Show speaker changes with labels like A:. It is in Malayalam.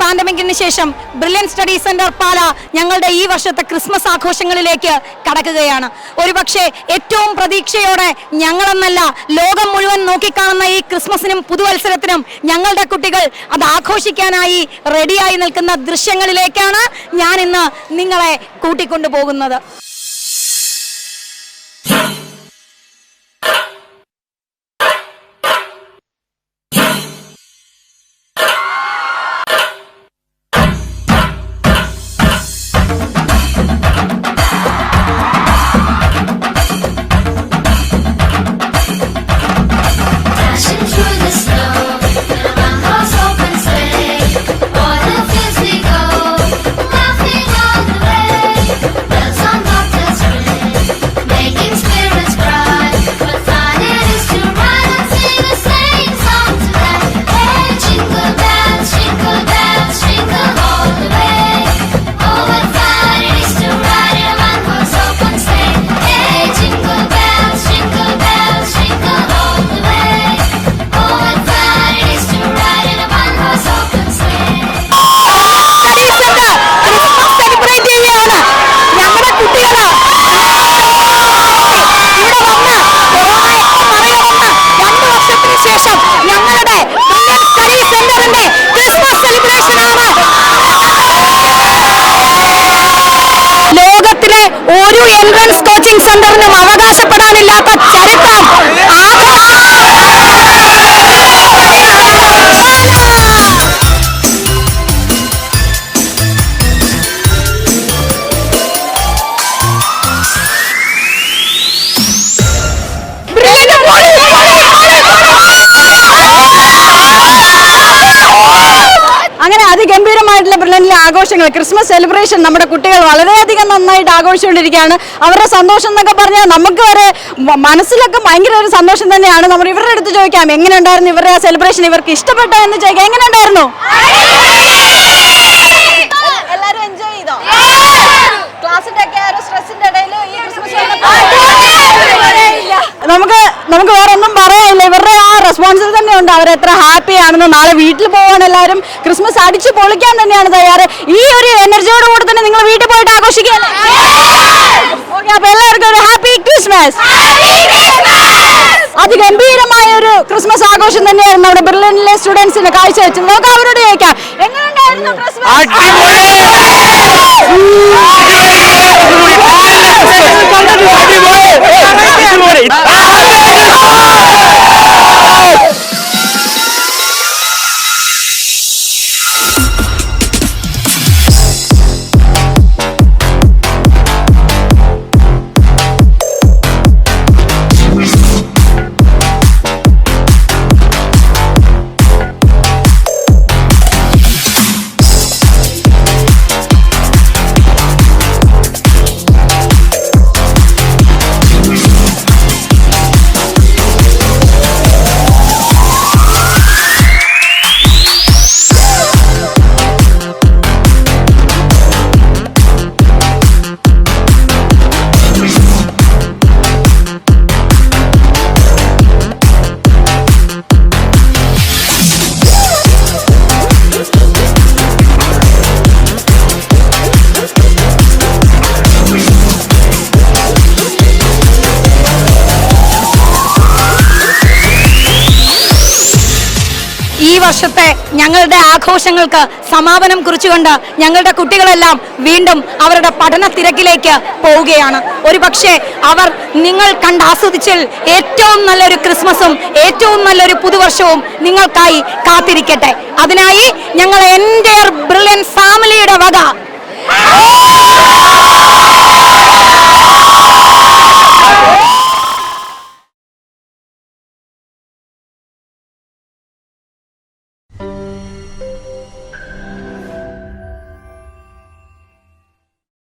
A: പാൻഡമിക്കിന് ശേഷം ബ്രില്യൻ സ്റ്റഡി സെന്റർ പാല ഞങ്ങളുടെ ഈ വർഷത്തെ ക്രിസ്മസ് ആഘോഷങ്ങളിലേക്ക് കടക്കുകയാണ്. ഒരുപക്ഷെ ഏറ്റവും പ്രതീക്ഷയോടെ ഞങ്ങളെന്നല്ല ലോകം മുഴുവൻ നോക്കിക്കാണുന്ന ഈ ക്രിസ്മസിനും പുതുവത്സരത്തിനും ഞങ്ങളുടെ കുട്ടികൾ അത് ആഘോഷിക്കാനായി റെഡിയായി നിൽക്കുന്ന ദൃശ്യങ്ങളിലേക്കാണ് ഞാൻ ഇന്ന് നിങ്ങളെ കൂട്ടിക്കൊണ്ടുപോകുന്നത്. ഒരു എൻട്രൻസ് കോച്ചിംഗ് സെന്ററിനും അവകാശപ്പെടാനില്ലാത്ത ചരിത്രം അങ്ങനെ അതിഗംഭീരമായിട്ടുള്ള ബ്രില്യന്റിലെ ആഘോഷങ്ങൾ, ക്രിസ്മസ് സെലിബ്രേഷൻ നമ്മുടെ കുട്ടികൾ വളരെയധികം നന്നായിട്ട് ആഘോഷിച്ചുകൊണ്ടിരിക്കുകയാണ്. അവരുടെ സന്തോഷം എന്നൊക്കെ പറഞ്ഞാൽ നമുക്ക് വരെ മനസ്സിലൊക്കെ ഭയങ്കര ഒരു സന്തോഷം തന്നെയാണ്. നമ്മൾ ഇവരുടെ അടുത്ത് ചോദിക്കാം എങ്ങനെ ഉണ്ടായിരുന്നു ഇവരുടെ ആ സെലിബ്രേഷൻ, ഇവർക്ക് ഇഷ്ടപ്പെട്ടോ എന്ന് ചോദിക്കാം. എങ്ങനെ ഉണ്ടായിരുന്നു? എല്ലാവരും എൻജോയ് ചെയ്തോ? ക്ലാസ്സിന്റെ ഒക്കെ സ്ട്രെസ്സിന്റെ ഇടയിൽ ഈ ക്രിസ്മസ് നമുക്ക് വേറെ ഒന്നും പറയാനില്ല. ഇവരുടെ ആ റെസ്പോൺസിൽ തന്നെ ഉണ്ട് അവരെത്ര ഹാപ്പി ആണെന്ന്. നാളെ വീട്ടിൽ പോകാൻ എല്ലാവരും ക്രിസ്മസ് അടിച്ചു പൊളിക്കാൻ തന്നെയാണ് തയ്യാറ്. ഈ ഒരു എനർജിയോട് കൂടെ തന്നെ നിങ്ങൾ വീട്ടിൽ പോയിട്ട് ആഘോഷിക്കുകയല്ലേ? ഓക്കെ, അപ്പൊ എല്ലാവർക്കും ഒരു ഹാപ്പി ക്രിസ്മസ്. അതിഗംഭീരമായ ഒരു ക്രിസ്മസ് ആഘോഷം തന്നെയായിരുന്നു നമ്മുടെ ബ്രില്യന്റിലെ സ്റ്റുഡൻസിന് കാഴ്ചവെച്ചത്. നമുക്ക് അവരോട് ചോദിക്കാം എങ്ങനെയുണ്ടായിരുന്നു ക്രിസ്മസ്? ഈ വർഷത്തെ ഞങ്ങളുടെ ആഘോഷങ്ങൾക്ക് സമാപനം കുറിച്ചുകൊണ്ട് ഞങ്ങളുടെ കുട്ടികളെല്ലാം വീണ്ടും അവരുടെ പഠന തിരക്കിലേക്ക് പോവുകയാണ്. ഒരുപക്ഷെ അവർ നിങ്ങൾ കണ്ടാസ്വദിച്ചതിൽ ഏറ്റവും നല്ലൊരു ക്രിസ്മസും ഏറ്റവും നല്ലൊരു പുതുവർഷവും നിങ്ങൾക്കായി കാത്തിരിക്കട്ടെ. അതിനായി ഞങ്ങൾ എൻ്റെ ബ്രില്യൻ ഫാമിലിയുടെ വക